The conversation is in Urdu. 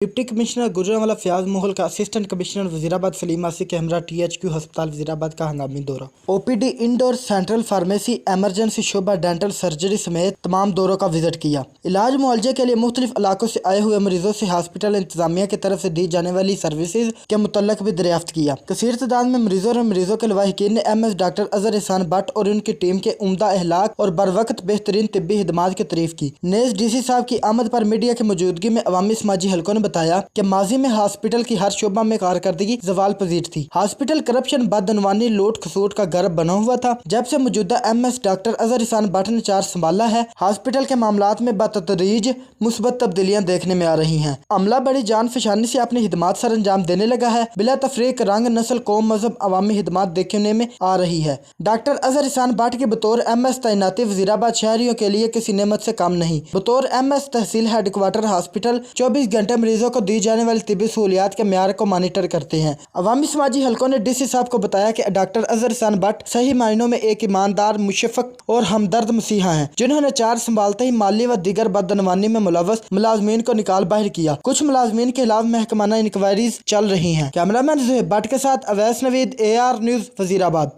ڈپٹی کمشنر گجرانوالہ فیاض مغل کا اسسٹنٹ کمشنر وزیرآباد سلیم آصف کے ہمراہ THQ ہسپتال وزیرآباد کا ہنگامی دورہ۔ OPD indoor central pharmacy emergency شعبہ ڈینٹل سرجری سمیت تمام دوروں کا وزٹ کیا۔ علاج معالجے کے لیے مختلف علاقوں سے آئے ہوئے مریضوں سے ہاسپٹل انتظامیہ کی طرف سے دی جانے والی سروسز کے متعلق بھی دریافت کیا۔ کثیر تعداد میں مریضوں کے لواحقین نے MS ڈاکٹر اظہر احسان بٹ اور ان کی ٹیم کے عمدہ اخلاق اور بروقت بہترین طبی خدمات کی تعریف کی۔ نیز DC صاحب کی آمد پر میڈیا کی موجودگی میں عوامی سماجی حلقوں نے بتایا کہ ماضی میں ہاسپٹل کی ہر شعبہ میں کارکردگی زوال پذیر تھی۔ ہاسپٹل کرپشن، بدعنوانی، لوٹ کھسوٹ کا گرب بنا ہوا تھا۔ جب سے موجودہ MS ڈاکٹر اظہر احسان بٹ نے چارج سنبھالا ہے، ہاسپٹل کے معاملات میں بتدریج مثبت تبدیلیاں دیکھنے میں آ رہی ہیں۔ عملہ بڑی جان فشانی سے اپنی خدمات سر انجام دینے لگا ہے۔ بلا تفریق رنگ، نسل، قوم، مذہب عوامی خدمات دیکھنے میں آ رہی ہے۔ ڈاکٹر اظہر احسان بٹ کی بطور MS تعیناتی وزیرآباد شہریوں کے لیے کسی نعمت سے کم نہیں۔ بطور MS تحصیل ہیڈ کوارٹر ہاسپٹل 24 گھنٹے مریضوں کو دی جانے والی طبی سہولیات کے معیار کو مانیٹر کرتے ہیں۔ عوامی سماجی حلقوں نے DC صاحب کو بتایا کہ ڈاکٹر اظہر احسان بٹ صحیح معنوں میں ایک ایماندار، مشفق اور ہمدرد مسیحا ہیں، جنہوں نے چارج سنبھالتے ہی مالی و دیگر بدعنوانی میں ملوث ملازمین کو نکال باہر کیا۔ کچھ ملازمین کے خلاف محکمانہ انکوائریز چل رہی ہیں۔ کیمرہ مین زہیب بٹ کے ساتھ اویس نوید، AR نیوز، وزیرآباد۔